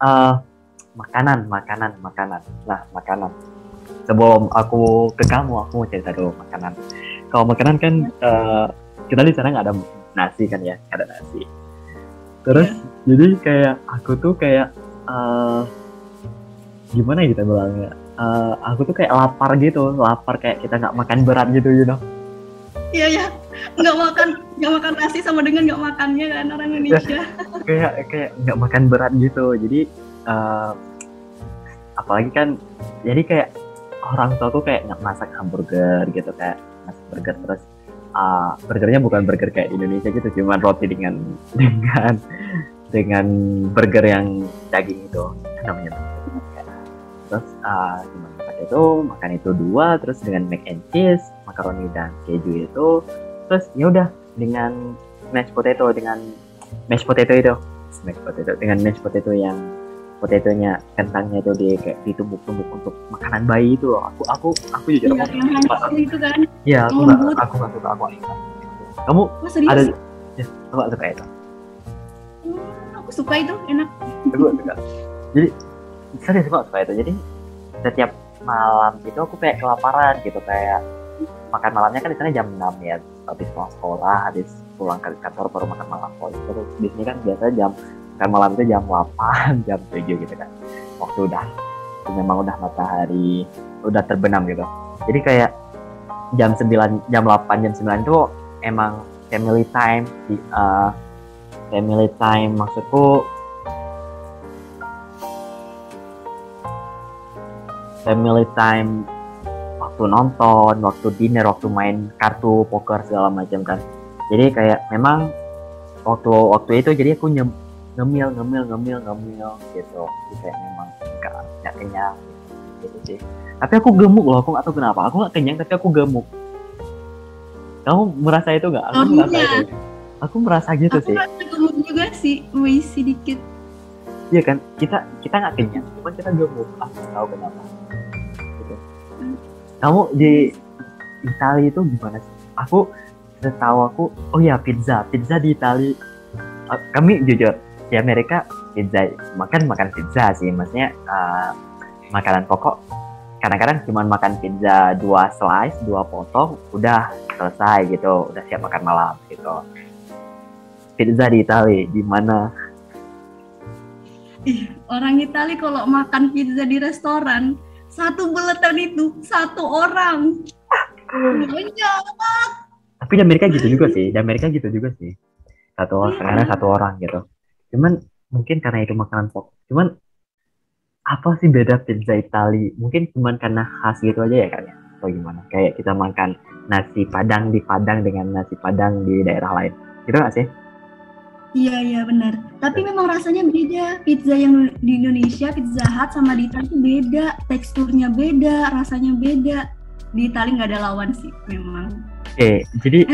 eh, makanan. Nah, makanan. Sebelum aku ke kamu, aku mau cerita dulu makanan. Kalau makanan kan kita di sana nggak ada nasi kan ya, nggak ada nasi. Terus jadi kayak aku tuh kayak gimana ya kita bilangnya? Aku tuh kayak lapar kayak kita nggak makan berat gitu, Iya ya, nggak makan nasi sama dengan nggak makannya kan orang Indonesia. kayak nggak makan berat gitu. Jadi apalagi kan, jadi kayak orang tua tuh kayak nggak masak hamburger gitu, kayak masak burger. Terus burgernya bukan burger kayak di Indonesia gitu, cuman roti dengan burger yang daging itu namanya. Terus gimana makan itu dua, terus dengan mac and cheese, makaroni dan keju itu. Terus ya udah dengan mashed potato dengan mashed potato yang potatonya, kentangnya itu kayak ditumbuk-tumbuk untuk makanan bayi itu loh. Aku jujur Iya, yang hancur itu kan. Iya, aku nggak suka, aku nggak suka. Kamu ada ya, aku nggak suka itu. Aku suka itu, enak. Aku suka. Jadi serius aku suka itu. Jadi setiap malam itu aku kayak kelaparan gitu, kayak makan malamnya kan di sana jam 6 ya, habis pulang sekolah, habis pulang ke kantor baru makan malam. Terus di sini kan biasa makan malam itu jam 8, jam 7 gitu kan. Waktu memang udah matahari udah terbenam gitu. Jadi kayak jam 9, jam 8, jam 9 itu emang family time. Family time maksudku family time, waktu nonton, waktu dinner, waktu main kartu, poker segala macam kan. Jadi kayak memang waktu itu jadi aku ngemil gitu. Jadi kayak memang nggak kenyang gitu sih. Tapi aku gemuk loh, aku nggak tahu kenapa. Aku nggak kenyang tapi aku gemuk. Kamu merasa itu nggak? Aku merasa gitu sih. Aku merasa gemuk juga sih, berisi dikit. Iya kan, kita nggak kenyang, cuma kita gemuk. Aku nggak tahu kenapa. Gitu. Kamu di Italia itu gimana sih? Aku setahu aku, oh ya pizza di Italia. Kami jujur di Amerika pizza makan pizza sih, maksudnya makanan pokok. Kadang-kadang cuma makan pizza 2 slice, 2 potong, udah selesai gitu, udah siap makan malam gitu. Pizza di Italia di mana? Orang Italia kalau makan pizza di restoran, satu beletan itu 1 orang. Banyak. Tapi di Amerika gitu juga sih. Kadang 1 orang gitu. Cuman mungkin karena itu makanan pokok. Cuman apa sih beda pizza Italia? Mungkin cuman karena khas gitu aja ya kan ya? Atau gimana? Kayak kita makan nasi Padang di Padang dengan nasi Padang di daerah lain. Gitu gak sih? Iya benar. Tapi memang rasanya beda. Pizza yang di Indonesia, Pizza Hut sama di Italia itu beda. Teksturnya beda, rasanya beda. Di Italia nggak ada lawan sih memang. Oke, jadi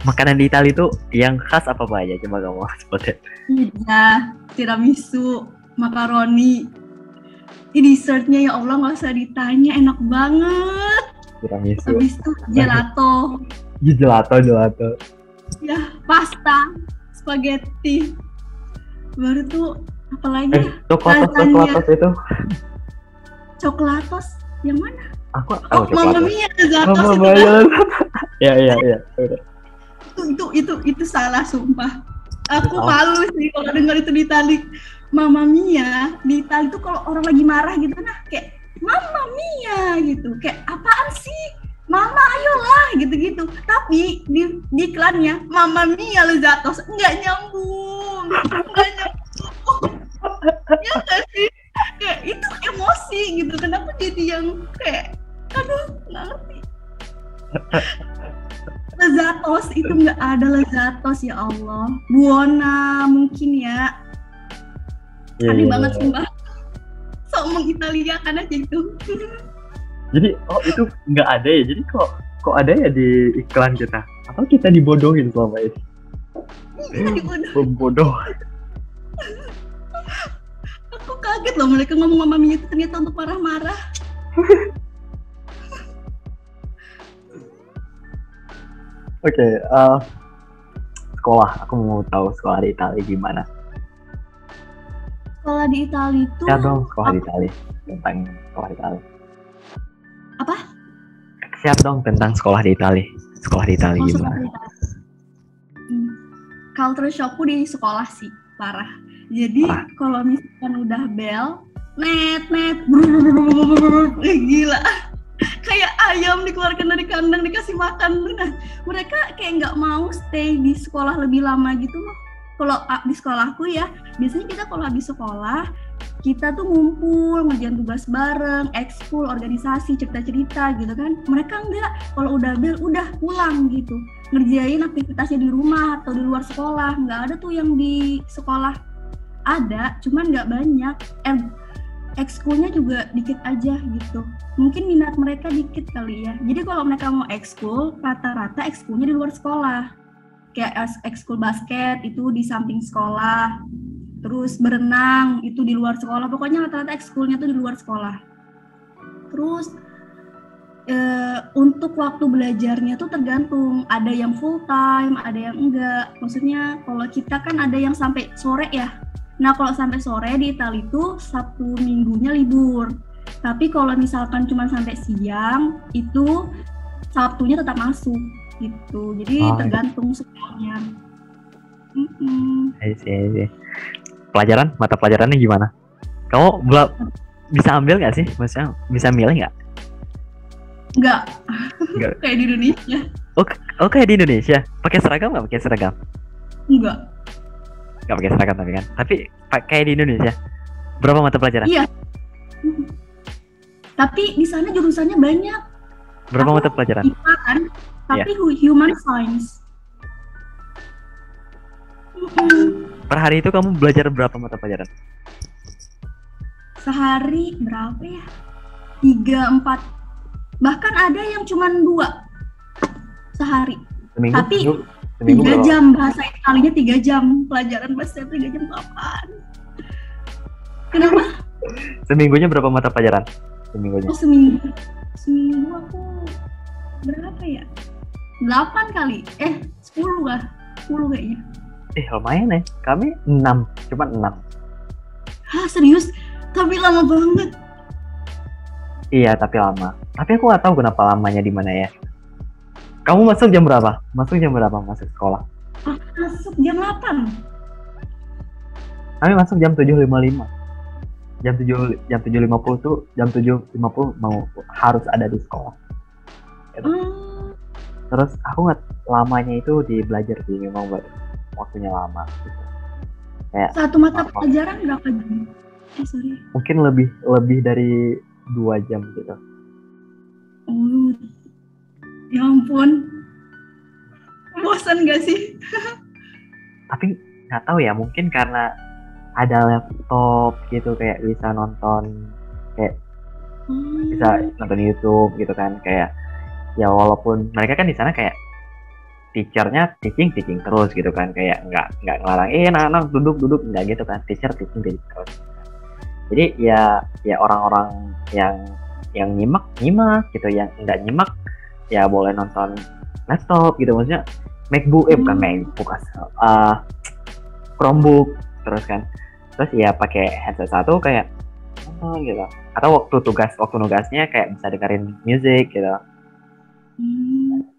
makanan di Italia itu yang khas apa aja? Coba kamu sebutin. Pizza, tiramisu, makaroni. Dessertnya ya Allah nggak usah ditanya, enak banget. Tiramisu. Habis itu gelato. Gelato. Ya, pasta, spaghetti. Baru tuh apalagi? Coklatos itu. Coklatos yang mana? Aku tahu Mamma Mia, Zatos itu kan? Iya. Itu salah sumpah. Aku malu sih kalau dengar itu di Itali. Mamma Mia di Itali tuh kalau orang lagi marah gitu nah kayak Mamma Mia gitu. Kayak apaan sih? Mama ayolah gitu-gitu. Tapi di iklannya Mamma Mia Zatos enggak nyambung. Ya enggak sih? Kayak itu emosi gitu. Kenapa jadi yang kayak aduh nggak ngerti. Lezatos itu nggak ada Lezatos ya Allah. Buona mungkin ya. Aneh banget sumpah. Sok mengitaliakan aja itu. Jadi itu nggak ada ya. Jadi kok ada ya di iklan kita? Atau kita dibodohin selama ini? Bodoh. Aku kaget loh mereka ngomong Mamma Mia itu ternyata untuk marah-marah. Oke, sekolah. Aku mau tahu sekolah di Italia gimana. Sekolah di Italia itu Share dong sekolah di Italia. Tentang sekolah di Italia. apa? Share dong tentang sekolah di Italia. Sekolah di Italia Oh, gimana? sekolah di Italia. Culture shockku di sekolah sih parah. Jadi Parah. kalau misalkan udah bel, net, brrrr, gila. Kayak ayam dikeluarkan dari kandang dikasih makan. Nah, mereka kayak nggak mau stay di sekolah lebih lama gitu loh. Kalau di sekolahku ya, biasanya kita kalau habis sekolah, kita tuh ngumpul, ngerjain tugas bareng, ekskul, organisasi, cerita-cerita gitu kan. Mereka enggak, kalau udah bel, udah pulang gitu. Ngerjain aktivitasnya di rumah atau di luar sekolah. Nggak ada tuh yang di sekolah. Ada, cuman nggak banyak. Ekskulnya juga dikit aja gitu. Mungkin minat mereka dikit kali ya. Jadi kalau mereka mau ekskul, rata-rata ekskulnya di luar sekolah. Kayak ekskul basket itu di samping sekolah. Terus berenang itu di luar sekolah. Pokoknya rata-rata ekskulnya tuh di luar sekolah. Terus untuk waktu belajarnya tuh tergantung. Ada yang full time, ada yang enggak. Maksudnya kalau kita kan ada yang sampai sore ya. Nah kalau sampai sore di Italia itu Sabtu Minggunya libur. Tapi kalau misalkan cuma sampai siang itu Sabtunya tetap masuk gitu. Jadi tergantung sekolahnya. I see. Pelajaran, mata pelajarannya gimana? Kamu bisa ambil nggak sih? Maksudnya bisa milih nggak? Nggak. Kayak di Indonesia. Oh kayak di Indonesia. Pakai seragam nggak? Pakai seragam? Nggak pakai seragam tapi kan. Tapi kayak di Indonesia. Berapa mata pelajaran? Iya. Tapi di sana jurusannya banyak. Berapa mata pelajaran? IPA kan, tapi human science. Per hari itu kamu belajar berapa mata pelajaran? Sehari berapa ya? 3, 4. Bahkan ada yang cuma 2 sehari. Seminggu? Tapi Seminggu 3 jam bahasa Italianya 3 jam. Pelajaran bahasa 3 jam itu apaan? Kenapa? Seminggunya berapa mata pelajaran? Seminggunya? Oh seminggu aku berapa ya? 8 kali. 10 lah. 10 kayaknya. Lumayan ya. Kami 6. Cuma 6. Hah serius? Tapi lama banget. Iya tapi lama. Tapi aku nggak tahu kenapa lamanya di mana ya. Kamu masuk jam berapa? Masuk sekolah? Masuk jam 8. Kami masuk jam 7.55. Jam 7.50 tuh jam 7.50 mau harus ada di sekolah. Gitu. Terus aku nggak lamanya itu di belajar sih, memang waktunya lama. Gitu. Kayak satu mata pelajaran berapa jam? Sorry. Mungkin lebih dari 2 jam gitu. Oh, ya ampun. Bosan gak sih? Tapi nggak tahu ya, mungkin karena ada laptop gitu kayak bisa nonton kayak bisa nonton YouTube gitu kan, kayak ya walaupun mereka kan di sana kayak teachernya teaching terus gitu kan, kayak nggak ngelarang anak-anak duduk nggak gitu kan, teacher teaching terus. Jadi ya orang-orang yang nyimak gitu, yang nggak nyimak ya boleh nonton laptop gitu, maksudnya MacBook bukan MacBook Chromebook terus kan, terus ya pakai headset satu kayak gitu, atau waktu nugasnya kayak bisa dengerin musik gitu.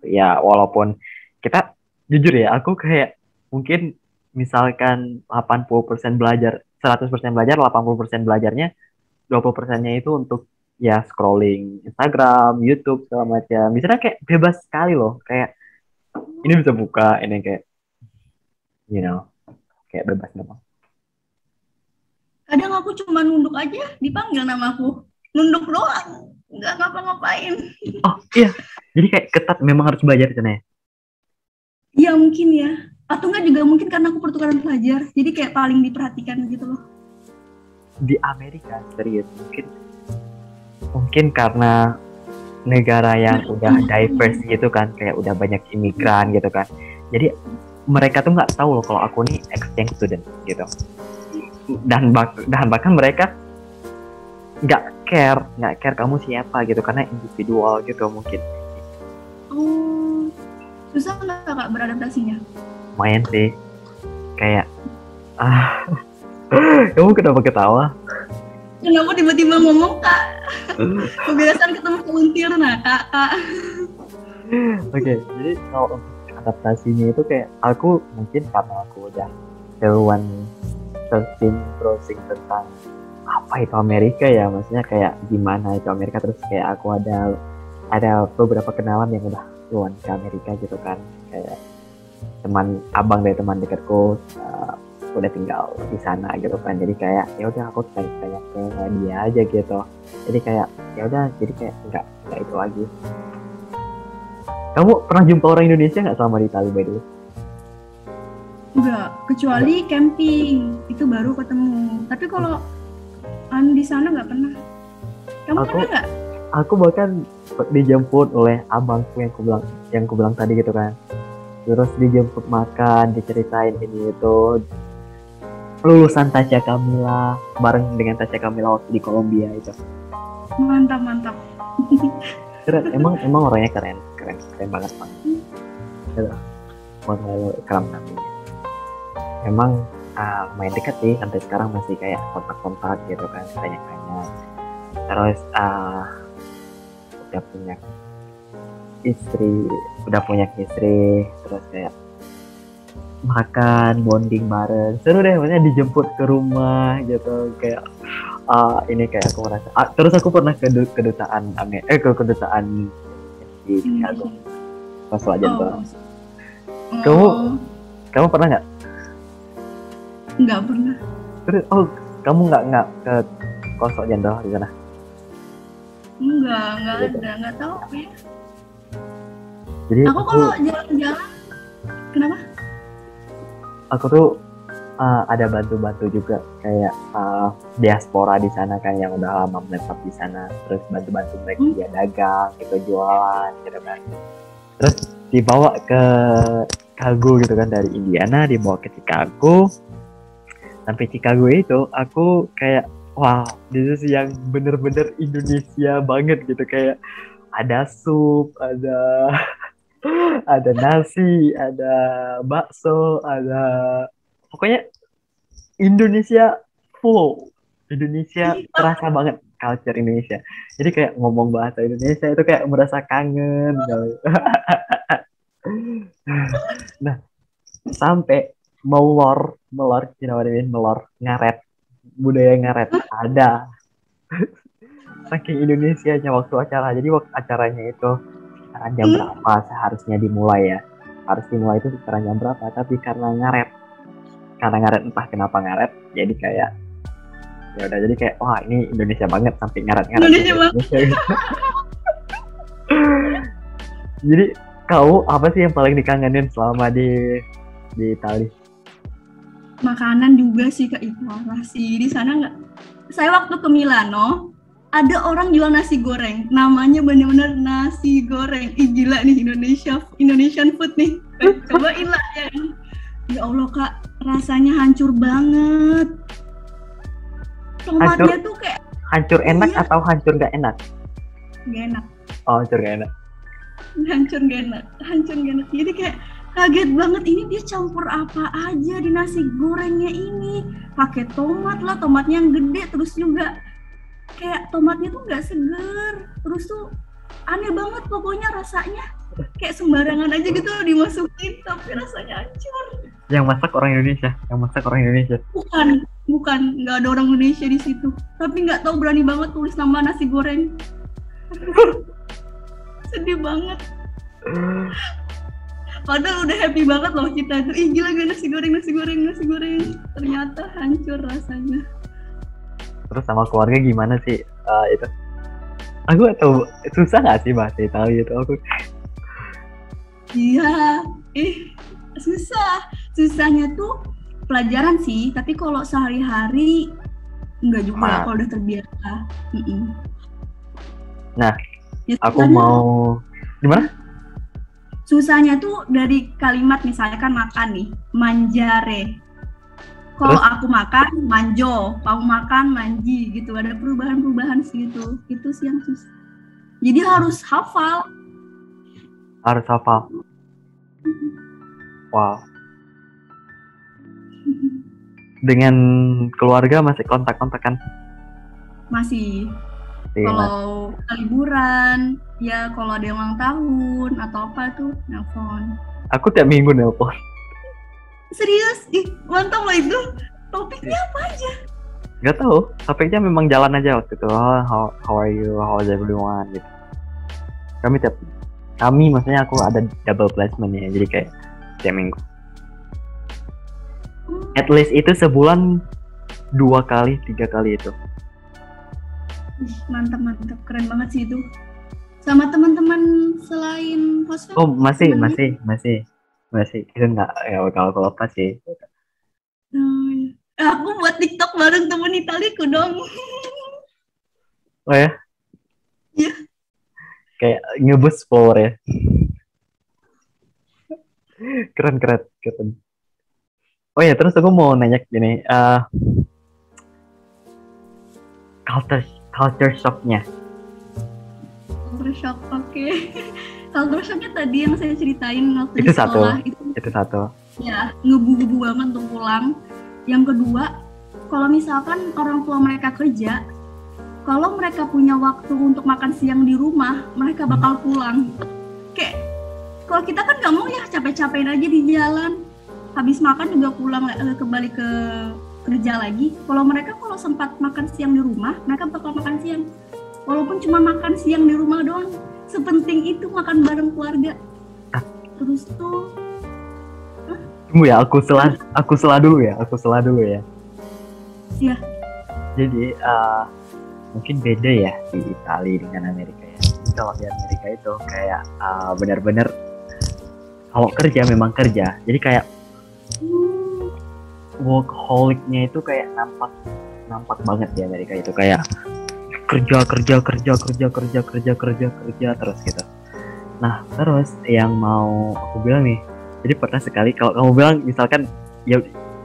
Ya walaupun kita jujur ya, aku kayak mungkin misalkan 80% belajar, 100% belajar, 80% belajarnya 20%-nya itu untuk ya scrolling Instagram, YouTube segala macam. Misalnya kayak bebas sekali loh, kayak ini bisa buka, ini kayak kayak bebas memang. Kadang aku cuma nunduk aja, dipanggil nama aku. Nunduk doang, nggak ngapa-ngapain. Oh iya, jadi kayak ketat memang harus belajar di sana ya? Iya mungkin ya. Atau enggak juga mungkin karena aku pertukaran pelajar, jadi kayak paling diperhatikan gitu loh. Di Amerika serius, mungkin karena negara yang udah diverse gitu kan, kayak udah banyak imigran gitu kan, jadi mereka tuh nggak tahu loh kalau aku nih exchange student gitu, dan bahkan mereka nggak care kamu siapa gitu, karena individual gitu mungkin. Susah nggak Kak beradaptasinya? Lumayan sih, kayak Kamu kenapa ketawa? Kenapa tiba-tiba ngomong kak? Kebiasaan ketemu kuntir, nah kak. Oke, jadi kalau untuk adaptasinya itu kayak aku mungkin karena aku udah duluan searching browsing tentang apa itu Amerika ya, maksudnya kayak gimana itu Amerika, terus kayak aku ada beberapa kenalan yang udah duluan ke Amerika gitu kan, kayak abang dari teman dekatku udah tinggal di sana gitu kan, jadi kayak ya udah aku tanya ke dia aja gitu, jadi kayak ya udah, jadi kayak nggak itu lagi. Kamu pernah jumpa orang Indonesia nggak selama di Itali by the way? Enggak, kecuali camping itu baru ketemu. Tapi kalau di sana nggak pernah. Kamu pernah nggak? Aku bahkan dijemput oleh abangku yang ku bilang tadi gitu kan. Terus dijemput makan, diceritain ini itu. Lulusan Tasya Kamila bareng dengan Tasya Kamila waktu di Kolombia itu. Mantap. Keren, emang orangnya keren banget bang. Keren namanya. Emang main dekat sih sampai sekarang, masih kayak kontak gitu kan, banyak. Terus udah punya istri, terus kayak makan bonding bareng, seru deh, maksudnya dijemput ke rumah gitu, kayak ini kayak aku merasa terus aku pernah ke kedutaan di Chicago pas wajan tuh. Kamu pernah nggak? Nggak pernah. Terus kamu nggak ke Konsul Jenderal di sana? Nggak ada, nggak tahu ya. Jadi aku kalau jalan-jalan, kenapa? Aku tuh ada bantu juga kayak diaspora di sana kan, yang udah lama menetap di sana, terus bantu mereka dia dagang gitu, jualan gitu kan, terus dibawa ke Chicago gitu kan, dari Indiana dibawa ke Chicago. Sampai Chicago itu aku kayak wow, this is yang bener-bener Indonesia banget gitu, kayak ada sup, ada nasi, ada bakso, ada pokoknya Indonesia full. Indonesia terasa banget culture Indonesia. Jadi kayak ngomong bahasa Indonesia itu kayak merasa kangen gitu. Nah, sampai melor, you know what I mean, ngaret, budaya ngaret ada. Saking Indonesianya waktu acara. Jadi waktu acaranya itu sekitaran jam berapa seharusnya dimulai ya? Harus dimulai itu sekitaran jam berapa? Tapi karena ngaret, entah kenapa ngaret, jadi kayak ya udah, jadi kayak wah ini Indonesia banget, sampai ngaret. Indonesia banget. Jadi kau apa sih yang paling dikangenin selama di Itali? Makanan juga sih Kak, itu sih di sana nggak. Saya waktu ke Milano ada orang jual nasi goreng, namanya bener-bener nasi goreng. Ih gila nih, Indonesian food nih. Cobain lah ya. Ya Allah Kak, rasanya hancur banget. Tomatnya tuh kayak hancur enak atau hancur gak enak? Gak enak. Oh, hancur gak enak. Hancur gak enak. Jadi kayak kaget banget, ini dia campur apa aja di nasi gorengnya ini. Pakai tomat lah, tomatnya yang gede, terus juga kayak tomatnya tuh nggak seger, terus tuh aneh banget pokoknya rasanya, kayak sembarangan aja gitu dimasukin tapi rasanya hancur. Yang masak orang Indonesia? Bukan, nggak ada orang Indonesia di situ, tapi nggak tahu berani banget tulis nama nasi goreng. Sedih banget. Padahal udah happy banget loh kita tuh, ih gila nasi goreng, ternyata hancur rasanya. Terus sama keluarga gimana sih itu? Aku gak tahu, susah gak sih bahasa Italia itu aku? Iya, susahnya tuh pelajaran sih, tapi kalau sehari-hari enggak juga kalau udah terbiasa. Nah, ya, aku mau gimana? Susahnya tuh dari kalimat, misalnya kan makan nih, mangiare. Kalau aku makan, manjo, kamu makan, manji, gitu. Ada perubahan segitu. Itu sih yang susah. Jadi harus hafal. Wow. dengan keluarga masih kontak-kontakan? Masih. Iya, Mas. Kalau liburan, ya kalau ada yang ulang tahun atau apa tuh nelpon. Aku tiap minggu nelpon. Serius? Ih, mantap loh itu. Topiknya apa aja? Gak tahu, topiknya memang jalan aja waktu itu. Oh, how are you, how is everyone gitu. Kami maksudnya aku ada double placement ya, jadi kayak tiap minggu. At least itu sebulan 2 kali, 3 kali itu. Mantap, keren banget sih itu. Sama teman-teman selain host. Oh masih. Itu nggak ya kalau apa sih? Aku buat TikTok bareng temen Italiku dong. Oh ya? Iya. Kayak ngebus follower ya. Keren. Oh ya, terus aku mau nanya gini, culture shock-nya. Culture shock, oke. Culture shock-nya tadi yang saya ceritain waktu Itu di sekolah. Itu satu. Ya, ngebu-gebu banget untuk pulang. Yang kedua, kalau misalkan orang tua mereka kerja, kalau mereka punya waktu untuk makan siang di rumah, mereka bakal pulang. Kayak, kalau kita kan nggak mau ya capek-capekin aja di jalan. Habis makan juga pulang kembali ke kerja lagi. Kalau mereka kalau sempat makan siang di rumah, mereka bakal makan siang. Walaupun cuma makan siang di rumah doang, sepenting itu makan bareng keluarga. Terus tuh, tunggu ya, aku sela dulu ya. Iya. Jadi mungkin beda ya di Italia dengan Amerika ya. Jadi kalau di Amerika itu kayak benar-benar kalau kerja memang kerja. Jadi kayak workaholic-nya itu kayak nampak banget di Amerika itu, kayak kerja terus gitu. Nah terus yang mau aku bilang nih, jadi pernah sekali kalau kamu bilang misalkan ya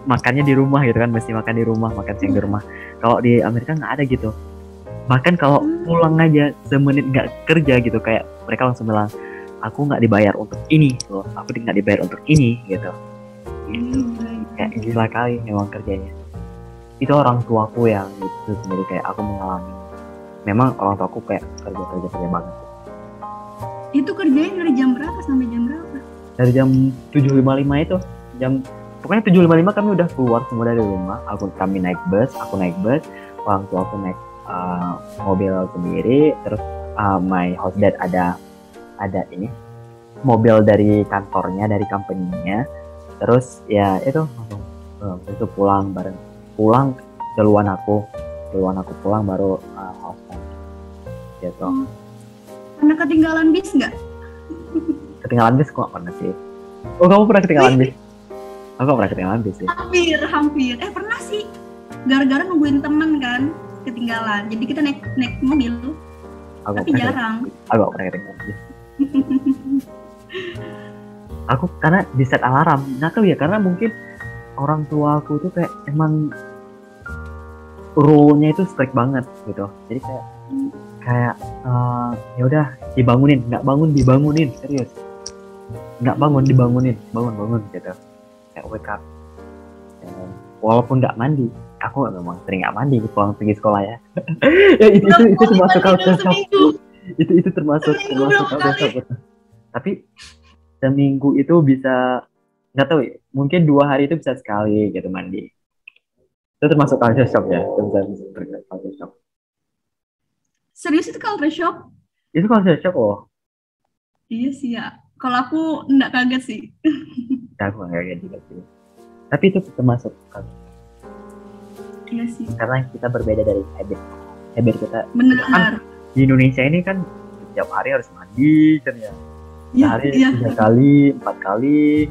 makannya di rumah gitu kan, mesti makan di rumah, makan siang di rumah. Kalau di Amerika nggak ada gitu. Bahkan kalau pulang aja semenit nggak kerja gitu, kayak mereka langsung bilang aku nggak dibayar untuk ini loh, aku nggak dibayar untuk ini gitu. Kayak gila kali memang kerjanya. Itu orang tuaku yang gitu sendiri, kayak aku mengalami. Memang orang tuaku kayak kerja banget. Itu kerjanya dari jam berapa sampai jam berapa? Dari jam 7.55 itu, pokoknya 7.55 kami udah keluar semua dari rumah. Kami naik bus, orang tua aku naik mobil sendiri. Terus my house dad ada ini mobil dari kantornya, dari company-nya. Terus ya itu langsung itu pulang duluan aku pulang baru house gitu. Pernah ketinggalan bis nggak? Ketinggalan bis kok pernah sih. Oh kamu pernah ketinggalan bis? Aku pernah ketinggalan bis sih. Hampir. Pernah sih. Gara-gara nungguin teman kan ketinggalan. Jadi kita naik mobil. Tapi jarang. Aku pernah ketinggalan bis. Aku karena di set alarm. Nggak tahu ya, karena mungkin orang tua aku tuh kayak emang rule-nya itu strict banget gitu. Jadi kayak ya udah dibangunin, nggak bangun dibangunin, serius. Nggak bangun dibangunin, bangun gitu. Kayak wake up. Walaupun nggak mandi, aku memang sering nggak mandi pulang pergi sekolah ya. Ya itu termasuk culture shock. Itu termasuk culture shock. Tapi seminggu itu bisa, nggak tahu ya, mungkin 2 hari itu bisa sekali gitu mandi. Itu termasuk culture shock ya, culture shock. Serius itu culture shock? Itu culture shock loh. Iya sih ya. Kalau aku nggak kaget sih. Aku nggak kaget juga sih. Tapi itu termasuk culture. Iya sih. Karena kita berbeda dari habit kita. Benar. Kan, di Indonesia ini kan setiap hari harus mandi kan ya. Sehari 3 kali, 4 kali.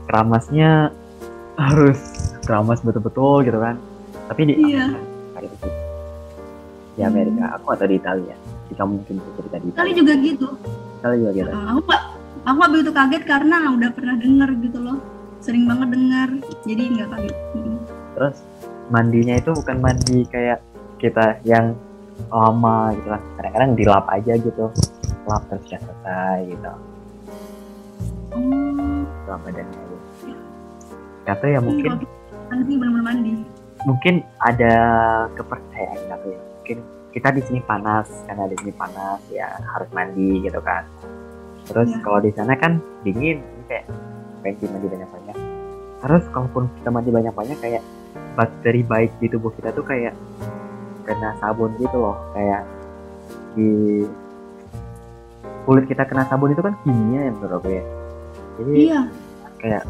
Keramasnya harus keramas betul-betul gitu kan. Tapi di Amerika, aku atau di Italia. Jadi kamu mungkin bisa cerita di Italia juga gitu. Aku begitu kaget karena udah pernah dengar gitu loh. Sering banget dengar, jadi nggak kaget. Terus mandinya itu bukan mandi kayak kita yang lama gitu kan, kadang-kadang dilap aja gitu, lap terus ya selesai gitu. Lap badannya gitu. Atau ya mungkin Mandi benar-benar mandi. mungkin ada kepercayaan gitu ya. Mungkin kita di sini panas, karena di sini panas ya harus mandi gitu kan. Terus Ya. kalau di sana kan dingin, ini kayak pengen mandi banyak-banyak. Terus kalaupun kita mandi banyak-banyak kayak bakteri baik di tubuh kita tuh kayak kena sabun gitu loh, kayak di kulit kita kena sabun itu kan kimia ya menurut gue. Jadi Iya. kayak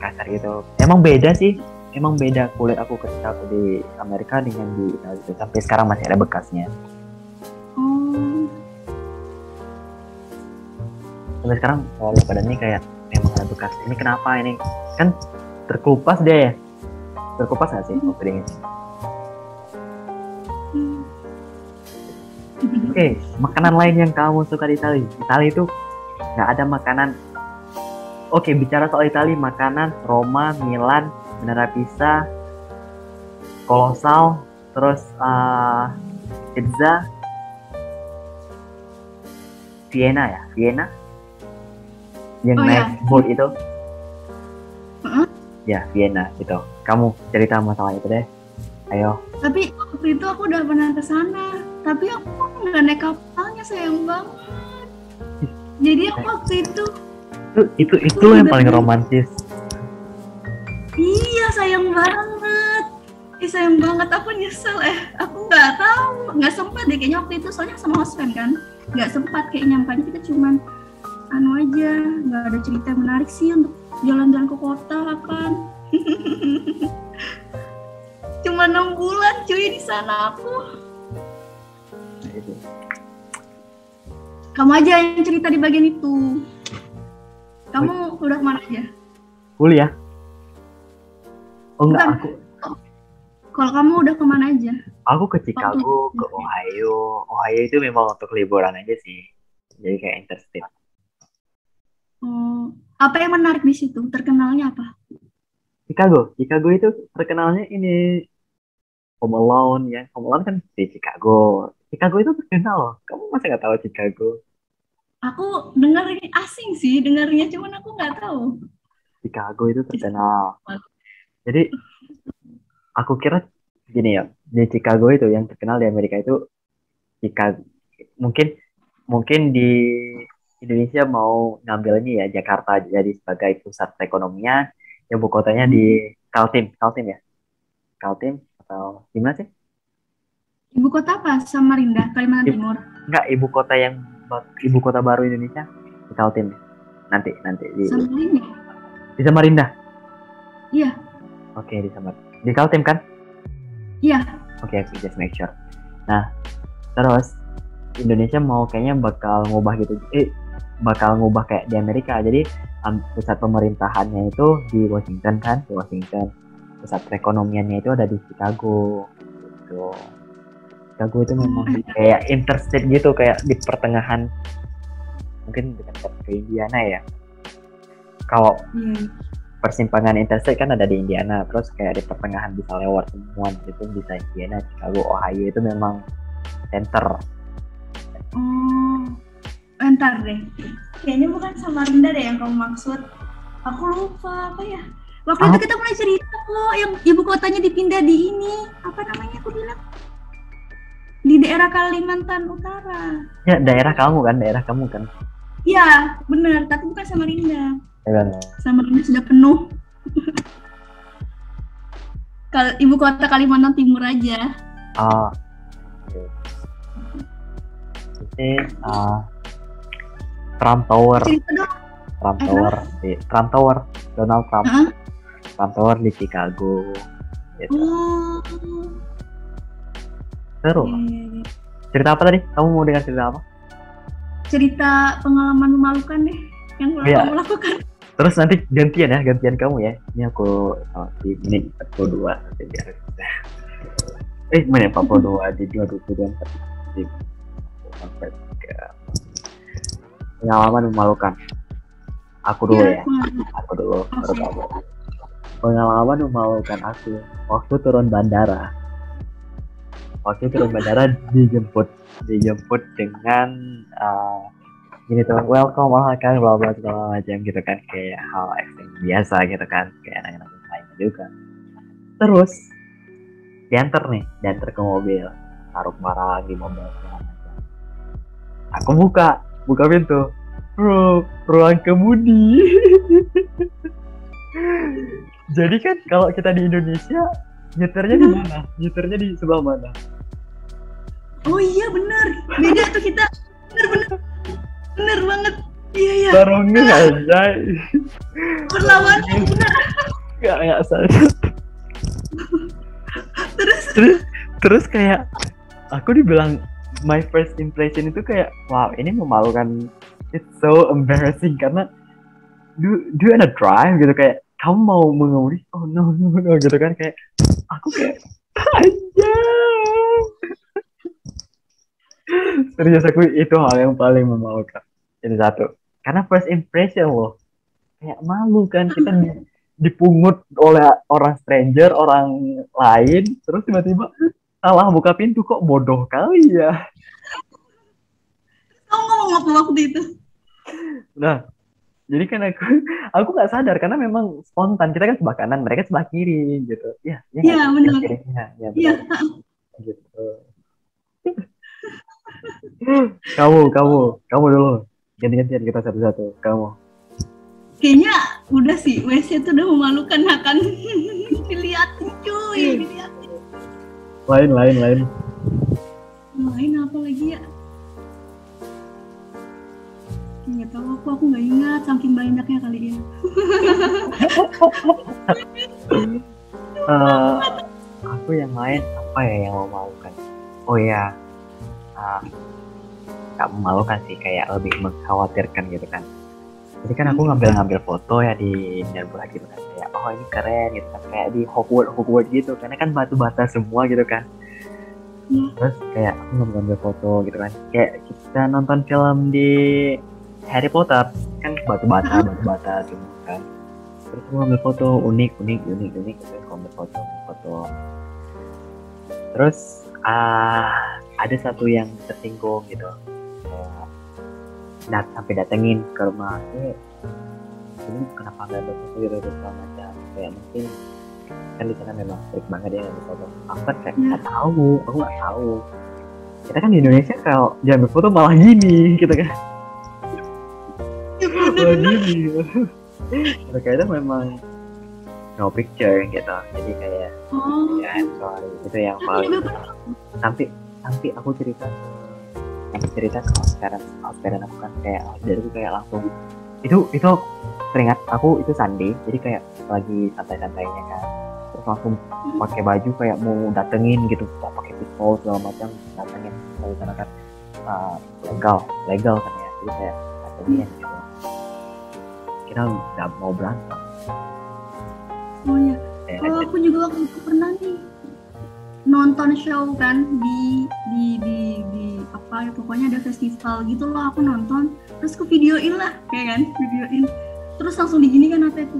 kasar gitu. Emang beda sih, emang beda kulit aku ketika aku di Amerika dengan di Italia itu. Sampai sekarang masih ada bekasnya. Oh. Sampai sekarang kalau badan ini kayak emang ada bekas. Ini kenapa ini? Kan terkelupas dia ya. Terkelupas nggak sih waktu dingin? Oke, makanan lain yang kamu suka di Italia? Italia itu nggak ada makanan. Oke, bicara soal Italia, makanan Roma, Milan, Menara Pisa, Kolosal, terus pizza, Vienna ya, Vienna, yang Oh, naik ya. boat itu, Heeh. ya Vienna gitu. Kamu cerita masalah itu deh, ayo. Tapi waktu itu aku udah pernah ke sana. Tapi aku nggak naik kapalnya, sayang banget. Jadi aku waktu Itu yang paling romantis. iya sayang banget. Sayang banget, aku nyesel aku nggak tahu, nggak sempat deh kayaknya waktu itu, soalnya sama hostfriend kan, nggak sempat kayak nyampainya, kita cuman aja, nggak ada cerita menarik sih untuk jalan-jalan ke kota kapan. Cuma 6 bulan cuy di sana aku. Nah, itu. Kamu aja yang cerita di bagian itu. Kamu udah kemana aja? Kuliah? Oh enggak, Bukan. Kalau kamu udah kemana aja? aku ke Chicago, ke Ohio. Ohio itu memang untuk liburan aja sih. Jadi kayak interstate. Oh, apa yang menarik di situ? Terkenalnya apa? Chicago itu terkenalnya ini Home Alone ya. Home Alone kan di Chicago. Chicago itu terkenal loh. Kamu masih nggak tahu Chicago? Aku dengar ini asing sih, dengarnya cuman aku nggak tahu. Chicago itu terkenal. Jadi aku kira gini ya, di Chicago itu yang terkenal di Amerika itu Chicago. Mungkin di Indonesia mau ngambil ini ya, Jakarta jadi sebagai pusat perekonomian, ibu kotanya di Kaltim ya, Kaltim atau gimana sih? Ibu kota apa? Samarinda, Kalimantan Timur. Enggak, ibu kota baru Indonesia di Kaltim. Nanti Samarinda. di Samarinda. Iya. Oke, di Samarinda. Di Kaltim kan? Iya. Oke, just make sure. Nah, terus Indonesia mau kayaknya bakal ngubah gitu. Bakal ngubah kayak di Amerika. Jadi pusat pemerintahannya itu di Washington kan, di Washington. Pusat perekonomiannya itu ada di Chicago. Gitu. Chicago itu memang kayak interstate gitu, kayak di pertengahan, mungkin dekat ke Indiana ya. Kalau persimpangan interstate kan ada di Indiana, terus kayak di pertengahan bisa lewat semua itu bisa Indiana, Chicago, Ohio itu memang center. Oh, entar deh. Kayaknya bukan Samarinda deh yang kamu maksud. Aku lupa apa ya. Waktu itu kita mulai cerita kok, yang ibu kotanya dipindah di ini. Apa namanya aku bilang? Di daerah Kalimantan Utara. Ya, daerah kamu kan? Iya, benar. Tapi bukan Samarinda. Ya, Samarinda sudah penuh. Ibu kota Kalimantan Timur aja. Ini Trump Tower. Trump Tower, Donald Trump. Trump Tower di Chicago. Gitu. Oh. Seru. Cerita apa tadi? Kamu mau dengar cerita apa? Cerita pengalaman memalukan deh yang kamu lakukan. Terus nanti gantian kamu ya. Ini aku di menit 42 nanti biar menit 42 di 22 sampai ke pengalaman memalukan. Aku dulu ya. Aku dulu baru kamu. Pengalaman memalukan aku waktu turun bandara. Dijemput dengan gini tuh, welcome kan, bla bla segala macam gitu kan, kayak hal ekstrim biasa gitu kan, kayak nanya-nanya lain. juga. Terus diantar ke mobil, taruh barang di mobil. Aku buka pintu, bro, ruang kemudi. Jadi kan kalau kita di Indonesia nyetirnya di mana? Nyetirnya di sebelah mana? Oh iya bener, beda tuh kita. Bener banget. Iya. Barongnya aja. Berlawanan bener. Gak sadar. Terus kayak aku dibilang my first impression itu kayak wow, ini memalukan. It's so embarrassing karena do you wanna drive gitu, kayak kamu mau mengemudi? Oh no gitu kan, kayak aku kayak aja. Serius, aku itu hal yang paling memalukan. Ini satu, karena first impression loh, kayak malu kan, kita dipungut oleh orang stranger, orang lain, terus tiba-tiba salah buka pintu, kok bodoh kali ya. Kamu ngomong apa waktu itu? Nah, jadi kan aku nggak sadar karena memang spontan, kita kan sebelah kanan, mereka sebelah kiri gitu. Iya benar. Iya gitu. Kamu dulu, ganti-gantian kita satu-satu. Kamu kayaknya udah sih, WC tuh udah memalukan akan dilihatin cuy, dilihatin. Lain apa lagi ya? Nggak tahu, aku nggak ingat, saking banyaknya kali ya. Aku yang lain apa ya yang memalukan? Oh ya, nggak memalukan sih, kayak lebih mengkhawatirkan gitu kan. Jadi kan aku ngambil foto ya di Nerbula gitu kan, kayak oh ini keren gitu kan, kayak di Hogwarts gitu, karena kan batu bata semua gitu kan. Terus kayak aku ngambil foto gitu kan, kayak kita nonton film di Harry Potter kan, batu bata semua kan. Terus aku ngambil foto unik gitu, aku ngambil foto. Terus ada satu yang tersinggung gitu, sampai datengin ke rumah, ini kenapa nggak ada foto gitu segala macam, kayak mungkin kan di sana memang strict banget ya di foto. Aku kan kayak nggak tahu. Kita kan di Indonesia kalau diambil foto malah gini gitu kan, malah gini. Mereka itu memang no picture gitu, jadi kayak ya sorry, itu yang paling. Tapi aku cerita ke Oscaran aku kan, kayak dari itu kayak langsung itu teringat aku itu Sunday, jadi kayak lagi santai-santainya kan, terus langsung pakai baju kayak mau datengin gitu, pakai pistol segala macam, datengin dari sana kan, legal kan ya, jadi kayak datengin gitu, kita nggak mau berantem. Oh ya, kalau aku juga waktu itu pernah nih nonton show kan di apa ya, pokoknya ada festival gitu loh, aku nonton, terus aku videoin lah, kayak kan, videoin, terus langsung digini kan apa itu,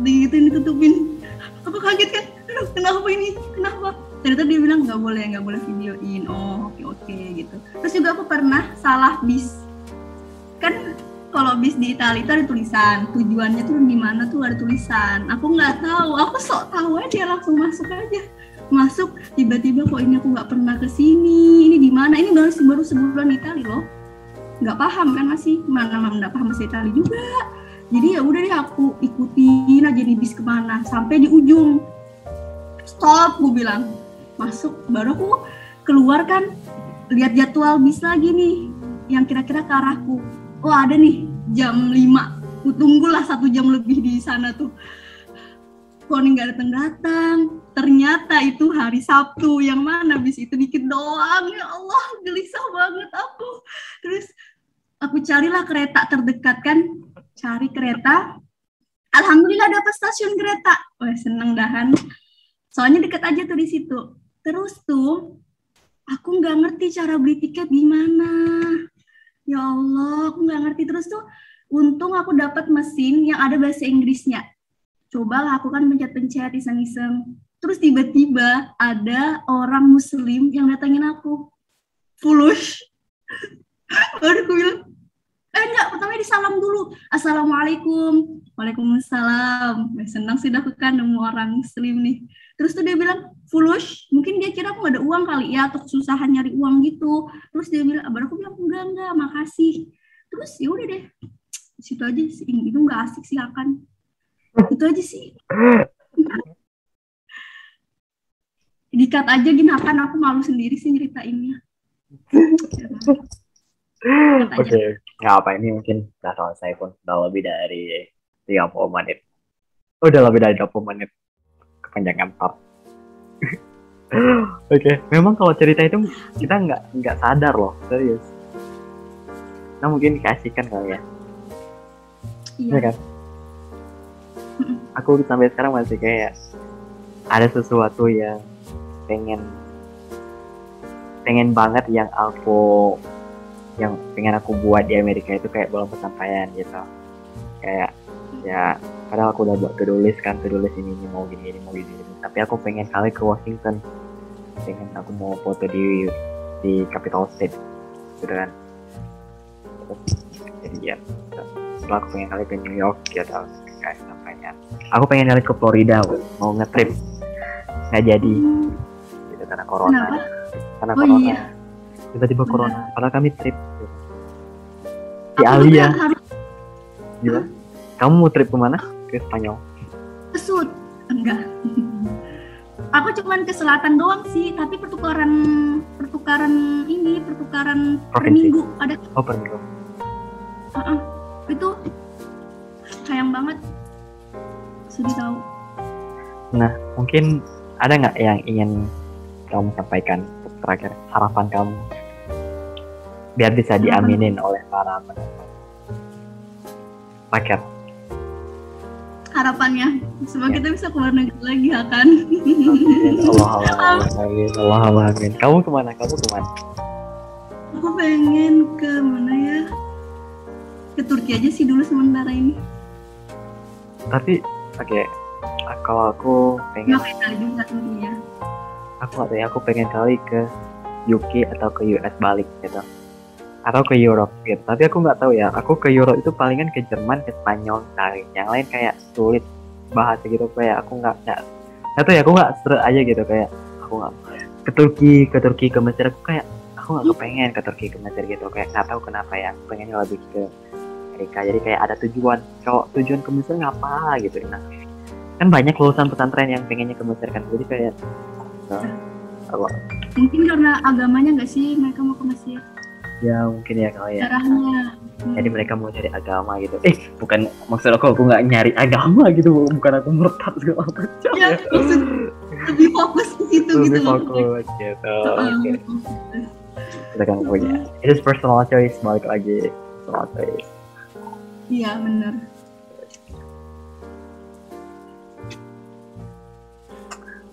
digituin, ditutupin, aku kaget kan, aduh kenapa, ternyata dia bilang nggak boleh videoin. Oh oke gitu. Terus juga aku pernah salah bis, kan kalau bis di Italia itu ada tulisan tujuannya tuh di mana, tuh ada tulisan, aku nggak tahu, aku sok tahu aja, langsung masuk tiba-tiba kok ini aku nggak pernah kesini, ini di mana, ini baru sebulan Italia loh, nggak paham kan, masih mana nggak paham bahasa Italia juga, jadi ya udah deh aku ikutin aja di bis kemana, sampai di ujung stop, gue bilang masuk, baru aku keluar kan, lihat jadwal bis lagi nih yang kira-kira ke arahku, oh ada nih jam 5, aku tunggulah 1 jam lebih di sana tuh, kok nih nggak datang. Ternyata itu hari Sabtu, yang mana bis itu dikit doang, ya Allah, gelisah banget aku. Terus aku carilah kereta terdekat kan, cari kereta, alhamdulillah dapat stasiun kereta, wah seneng dahan, soalnya deket aja tuh di situ. Terus tuh aku nggak ngerti cara beli tiket gimana, ya Allah, aku nggak ngerti. Terus tuh untung aku dapat mesin yang ada bahasa Inggrisnya, cobalah aku kan pencet-pencet, iseng-iseng. Terus tiba-tiba ada orang Muslim yang datangin aku, Fulush. Baru aku bilang, enggak, pertamanya salam dulu. Assalamualaikum. Waalaikumsalam. Senang sih aku kan nemu orang muslim nih. Terus tuh dia bilang, Fulush, mungkin dia kira aku gak ada uang kali ya, atau kesusahan nyari uang gitu. Terus dia bilang, abang aku bilang, enggak, makasih. Terus ya udah deh, situ aja sih, itu nggak asik sih akan. Itu aja sih. Dikat aja gini akan, aku malu sendiri sih nyeritainnya. Oke, nggak apa ini mungkin udah selesai pun udah lebih dari 30 menit. Udah lebih dari 20 menit kepanjangan part. Oke, memang kalau cerita itu kita nggak sadar loh, serius. Nah mungkin dikasihkan kali ya. Iya kan? Aku sampai sekarang masih kayak ada sesuatu yang pengen banget yang pengen aku buat di Amerika itu kayak belum kesampaian gitu. Kayak ya padahal aku udah buat tulis ini mau gini tapi aku pengen kali ke Washington, pengen aku mau foto di Capitol State gitu kan. Terus jadi ya setelah aku pengen kali ke New York gitu kayak sampainya aku pengen kali ke Florida mau ngetrip nggak jadi gitu karena corona. Karena corona iya. tiba-tiba corona padahal kami trip gitu. Di Alia gila. Kamu mau trip kemana? Ke Spanyol? Ke Sud? Enggak. Aku cuman ke selatan doang sih, tapi pertukaran per minggu ada. Oh, per minggu. Itu sayang banget. Sudah tahu. Nah, mungkin ada nggak yang ingin kamu sampaikan terakhir, harapan kamu biar bisa diaminin oleh para penonton? Paket. Harapannya semoga kita bisa keluar negeri lagi ya kan. Allah amin. Kamu kemana? Aku pengen ke mana ya? Ke Turki aja sih dulu sementara ini. Tapi oke. Kalau aku pengen kali juga Turki ya. Aku pengen kali ke UK atau ke US balik gitu. Atau ke Europe gitu, tapi aku nggak tahu ya. Aku ke Europe itu palingan ke Jerman, ke Spanyol, kali. Yang lain kayak sulit bahasa gitu, kayak aku nggak tahu ya. Aku nggak seret aja gitu, kayak aku nggak ke Turki ke Mesir. Aku kayak aku nggak kepengen ke Turki ke Mesir gitu, kayak nggak tahu kenapa ya. Aku pengennya lebih ke Amerika. Jadi kayak ada tujuan. Kalau tujuan ke Mesir ngapa gitu? Nah, kan banyak lulusan pesantren yang pengennya ke Mesir kan. Jadi kayak mungkin karena agamanya nggak sih mereka mau ke Mesir? Ya mungkin ya kali ya. Caranya. Jadi mereka mau cari agama gitu. Bukan maksud aku nggak nyari agama gitu, bukan aku murtad segala macam. Ya, maksud lebih fokus ke situ gitu. Lebih fokus gitu. Okay. Kita kan punya. It is personal choice, balik lagi personal choice. Iya benar.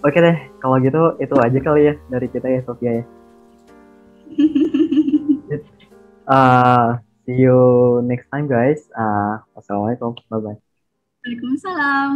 Oke deh, kalau gitu itu aja kali ya dari kita ya Sofia ya. See you next time guys. Wassalamualaikum. Bye bye. Waalaikumsalam.